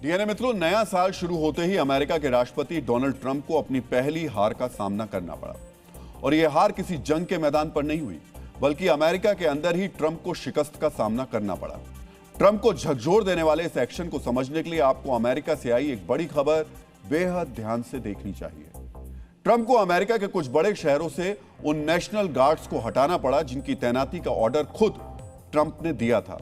DNA मित्रों, नया साल शुरू होते ही अमेरिका के राष्ट्रपति डोनाल्ड ट्रंप को अपनी पहली हार का सामना करना पड़ा। और यह हार किसी जंग के मैदान पर नहीं हुई, बल्कि अमेरिका के अंदर ही ट्रंप को शिकस्त का सामना करना पड़ा। ट्रंप को झकझोर देने वाले इस एक्शन को समझने के लिए आपको अमेरिका से आई एक बड़ी खबर बेहद ध्यान से देखनी चाहिए। ट्रंप को अमेरिका के कुछ बड़े शहरों से उन नेशनल गार्ड्स को हटाना पड़ा जिनकी तैनाती का ऑर्डर खुद ट्रंप ने दिया था।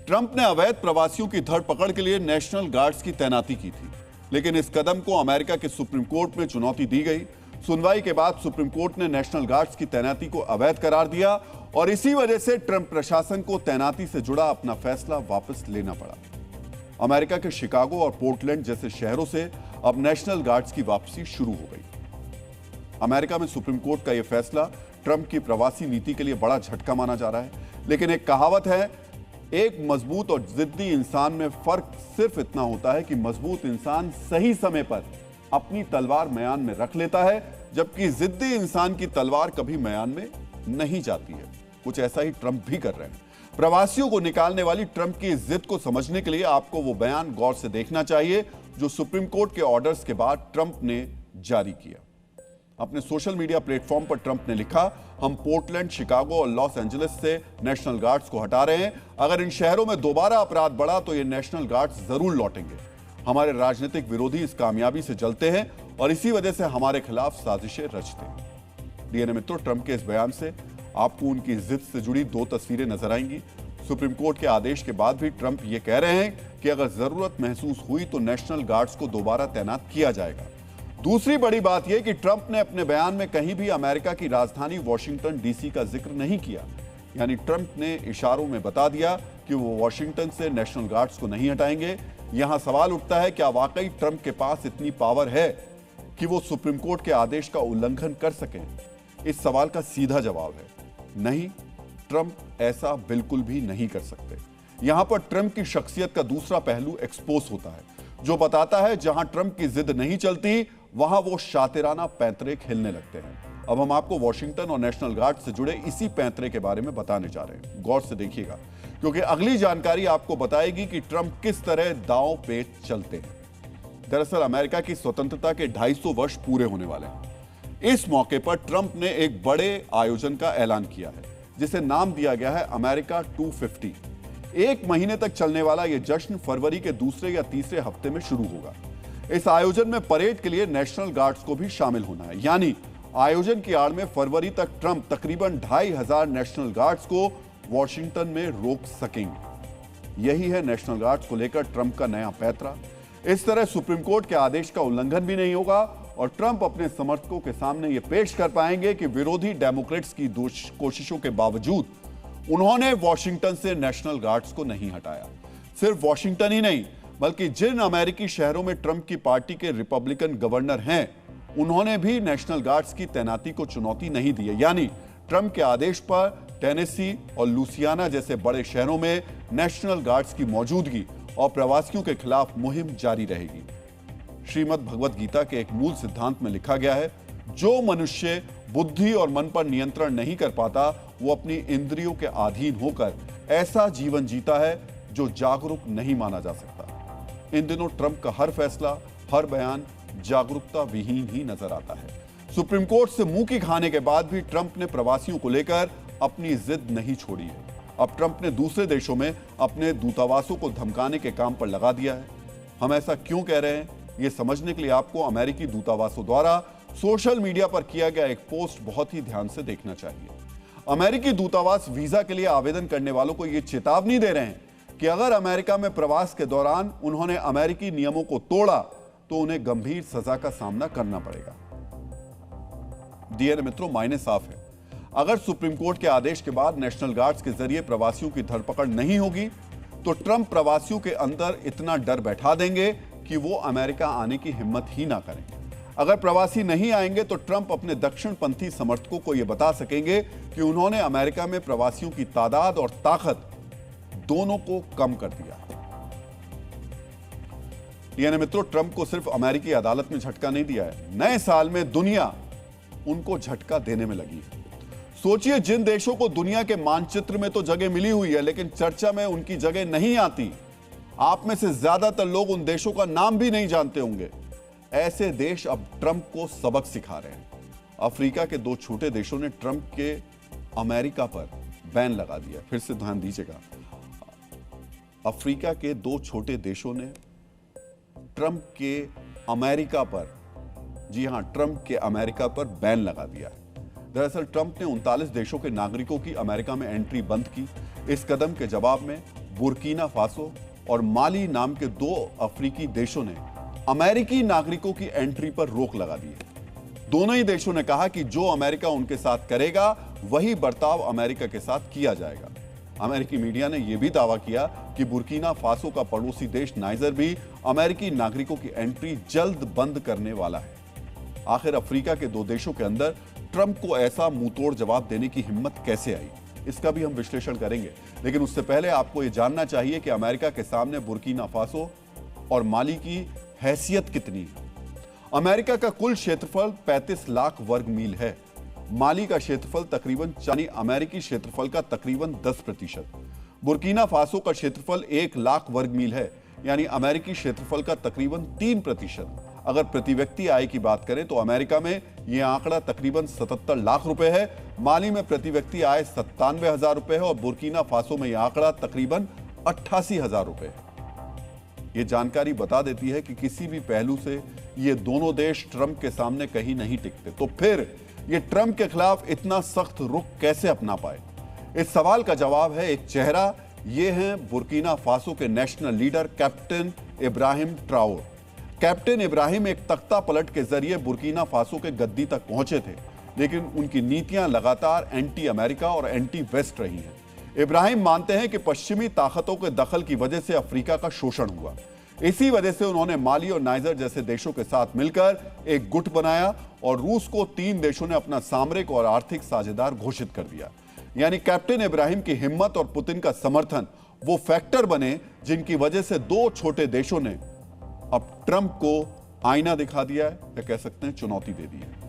ट्रंप ने अवैध प्रवासियों की धरपकड़ के लिए नेशनल गार्ड्स की तैनाती की थी, लेकिन इस कदम को अमेरिका के सुप्रीम कोर्ट में चुनौती दी गई। सुनवाई के बाद सुप्रीम कोर्ट ने नेशनल गार्ड्स की तैनाती को अवैध करार दिया और इसी वजह से ट्रंप प्रशासन को तैनाती से जुड़ा अपना फैसला वापस लेना पड़ा। अमेरिका के शिकागो और पोर्टलैंड जैसे शहरों से अब नेशनल गार्ड्स की वापसी शुरू हो गई। अमेरिका में सुप्रीम कोर्ट का यह फैसला ट्रंप की प्रवासी नीति के लिए बड़ा झटका माना जा रहा है, लेकिन एक कहावत है, एक मजबूत और जिद्दी इंसान में फर्क सिर्फ इतना होता है कि मजबूत इंसान सही समय पर अपनी तलवार म्यान में रख लेता है, जबकि जिद्दी इंसान की तलवार कभी म्यान में नहीं जाती है। कुछ ऐसा ही ट्रंप भी कर रहे हैं। प्रवासियों को निकालने वाली ट्रंप की इस जिद को समझने के लिए आपको वो बयान गौर से देखना चाहिए जो सुप्रीम कोर्ट के ऑर्डर्स के बाद ट्रंप ने जारी किया। अपने सोशल मीडिया प्लेटफॉर्म पर ट्रंप ने लिखा, हम पोर्टलैंड, शिकागो और लॉस एंजलिस से नेशनल गार्ड्स को हटा रहे हैं। अगर इन शहरों में दोबारा अपराध बढ़ा तो ये नेशनल गार्ड्स जरूर लौटेंगे। हमारे राजनीतिक विरोधी इस कामयाबी से जलते हैं और इसी वजह से हमारे खिलाफ साजिशें रचते हैं। डीएनए मित्रों, ट्रंप के इस बयान से आपको उनकी जिद से जुड़ी दो तस्वीरें नजर आएंगी। सुप्रीम कोर्ट के आदेश के बाद भी ट्रंप ये कह रहे हैं कि अगर जरूरत महसूस हुई तो नेशनल गार्ड्स को दोबारा तैनात किया जाएगा। दूसरी बड़ी बात यह कि ट्रंप ने अपने बयान में कहीं भी अमेरिका की राजधानी वॉशिंगटन डीसी का जिक्र नहीं किया। यानी ट्रंप ने इशारों में बता दिया कि वो वॉशिंगटन से नेशनल गार्ड्स को नहीं हटाएंगे। यहां सवाल उठता है, क्या वाकई ट्रंप के पास इतनी पावर है कि वो सुप्रीम कोर्ट के आदेश का उल्लंघन कर सकें? इस सवाल का सीधा जवाब है नहीं, ट्रंप ऐसा बिल्कुल भी नहीं कर सकते। यहां पर ट्रंप की शख्सियत का दूसरा पहलू एक्सपोज होता है, जो बताता है जहां ट्रंप की जिद नहीं चलती वहां वो शातिराना पैंतरे खेलने लगते हैं। अब हम आपको वॉशिंगटन और नेशनल गार्ड से जुड़े इसी पैंतरे के बारे में बताने जा रहे हैं। गौर से देखिएगा, क्योंकि अगली जानकारी आपको बताएगी कि ट्रंप किस तरह दांव पे चलते हैं। दरअसल अमेरिका की स्वतंत्रता के 250 वर्ष पूरे होने वाले हैं। इस मौके पर ट्रंप ने एक बड़े आयोजन का ऐलान किया है, जिसे नाम दिया गया है अमेरिका 250। एक महीने तक चलने वाला यह जश्न फरवरी के दूसरे या तीसरे हफ्ते में शुरू होगा। इस आयोजन में परेड के लिए नेशनल गार्ड्स को भी शामिल होना है। यानी आयोजन की आड़ में फरवरी तक ट्रंप तकरीबन 2500 नेशनल गार्ड्स को वॉशिंगटन में रोक सकेंगे। यही है नेशनल गार्ड्स को लेकर ट्रंप का नया पैंतरा। इस तरह सुप्रीम कोर्ट के आदेश का उल्लंघन भी नहीं होगा और ट्रंप अपने समर्थकों के सामने यह पेश कर पाएंगे कि विरोधी डेमोक्रेट्स की कोशिशों के बावजूद उन्होंने वॉशिंगटन से नेशनल गार्ड्स को नहीं हटाया। सिर्फ वॉशिंगटन ही नहीं, बल्कि जिन अमेरिकी शहरों में ट्रंप की पार्टी के रिपब्लिकन गवर्नर हैं, उन्होंने भी नेशनल गार्ड्स की तैनाती को चुनौती नहीं दी है। यानी ट्रंप के आदेश पर टेनेसी और लुसियाना जैसे बड़े शहरों में नेशनल गार्ड्स की मौजूदगी और प्रवासियों के खिलाफ मुहिम जारी रहेगी। श्रीमद् भगवत गीता के एक मूल सिद्धांत में लिखा गया है, जो मनुष्य बुद्धि और मन पर नियंत्रण नहीं कर पाता, वो अपनी इंद्रियों के अधीन होकर ऐसा जीवन जीता है जो जागरूक नहीं माना जा सकता। इन दिनों ट्रंप का हर फैसला, हर बयान जागरूकता विहीन ही नजर आता है। सुप्रीम कोर्ट से मुंह की खाने के बाद भी ट्रंप ने प्रवासियों को लेकर अपनी जिद नहीं छोड़ी है। अब ट्रंप ने दूसरे देशों में अपने दूतावासों को धमकाने के काम पर लगा दिया है। हम ऐसा क्यों कह रहे हैं, यह समझने के लिए आपको अमेरिकी दूतावासों द्वारा सोशल मीडिया पर किया गया एक पोस्ट बहुत ही ध्यान से देखना चाहिए। अमेरिकी दूतावास वीजा के लिए आवेदन करने वालों को यह चेतावनी दे रहे हैं कि अगर अमेरिका में प्रवास के दौरान उन्होंने अमेरिकी नियमों को तोड़ा तो उन्हें गंभीर सजा का सामना करना पड़ेगा। डीएनए मित्रों, मायने साफ है, अगर सुप्रीम कोर्ट के आदेश के बाद नेशनल गार्ड्स के जरिए प्रवासियों की धरपकड़ नहीं होगी तो ट्रंप प्रवासियों के अंदर इतना डर बैठा देंगे कि वो अमेरिका आने की हिम्मत ही ना करें। अगर प्रवासी नहीं आएंगे तो ट्रंप अपने दक्षिणपंथी समर्थकों को यह बता सकेंगे कि उन्होंने अमेरिका में प्रवासियों की तादाद और ताकत दोनों को कम कर दिया। डीएनए मित्रों, ट्रंप को सिर्फ अमेरिकी अदालत में झटका नहीं दिया है, नए साल में दुनिया उनको झटका देने में लगी है। सोचिए, जिन देशों को दुनिया के मानचित्र में तो जगह मिली हुई है, लेकिन चर्चा में उनकी जगह नहीं आती, आप में से ज्यादातर लोग उन देशों का नाम भी नहीं जानते होंगे। ऐसे देश अब ट्रंप को सबक सिखा रहे हैं। अफ्रीका के 2 छोटे देशों ने ट्रंप के अमेरिका पर बैन लगा दिया। फिर से ध्यान दीजिएगा, अफ्रीका के 2 छोटे देशों ने ट्रंप के अमेरिका पर, जी हां, ट्रंप के अमेरिका पर बैन लगा दिया है। दरअसल ट्रंप ने 39 देशों के नागरिकों की अमेरिका में एंट्री बंद की। इस कदम के जवाब में बुर्किना फासो और माली नाम के 2 अफ्रीकी देशों ने अमेरिकी नागरिकों की एंट्री पर रोक लगा दी है। दोनों ही देशों ने कहा कि जो अमेरिका उनके साथ करेगा वही बर्ताव अमेरिका के साथ किया जाएगा। अमेरिकी मीडिया ने यह भी दावा किया कि बुर्किना फासो का पड़ोसी देश नाइजर भी अमेरिकी नागरिकों की एंट्री जल्द बंद करने वाला है। आखिर अफ्रीका के 2 देशों के अंदर ट्रंप को ऐसा मुंहतोड़ जवाब देने की हिम्मत कैसे आई, इसका भी हम विश्लेषण करेंगे। लेकिन उससे पहले आपको यह जानना चाहिए कि अमेरिका के सामने बुर्किना फासो और माली की हैसियत कितनी है। अमेरिका का कुल क्षेत्रफल 35 लाख वर्ग मील है। माली का क्षेत्रफल तकरीबन, यानी अमेरिकी क्षेत्रफल का तकरीबन 10%। बुर्किना फासो का क्षेत्रफल 1 लाख वर्ग मील है, यानी अमेरिकी क्षेत्रफल का तकरीबन 3%। अगर प्रति व्यक्ति आय की बात करें तो अमेरिका में यह आंकड़ा तकरीबन 77 लाख रुपए है, माली में प्रति व्यक्ति आय 97,000 रुपए है और बुर्किना फासो में यह आंकड़ा तकरीबन 88,000 रुपए है। यह जानकारी बता देती है कि किसी भी पहलू से ये दोनों देश ट्रंप के सामने कहीं नहीं टिकते। तो फिर ये ट्रंप के खिलाफ इतना सख्त रुख कैसे अपना पाए? इस सवाल का जवाब है एक चेहरा। ये हैं बुर्किना फासो के national leader captain Ibrahim Traore. Captain Ibrahim एक तख्ता पलट के जरिए बुर्किना फासो के गद्दी तक पहुंचे थे, लेकिन उनकी नीतियां लगातार एंटी अमेरिका और एंटी वेस्ट रही हैं। इब्राहिम मानते हैं कि पश्चिमी ताकतों के दखल की वजह से अफ्रीका का शोषण हुआ। इसी वजह से उन्होंने माली और नाइजर जैसे देशों के साथ मिलकर एक गुट बनाया और रूस को 3 देशों ने अपना सामरिक और आर्थिक साझेदार घोषित कर दिया। यानी कैप्टन इब्राहिम की हिम्मत और पुतिन का समर्थन वो फैक्टर बने जिनकी वजह से 2 छोटे देशों ने अब ट्रंप को आईना दिखा दिया है, या कह सकते हैं चुनौती दे दी है।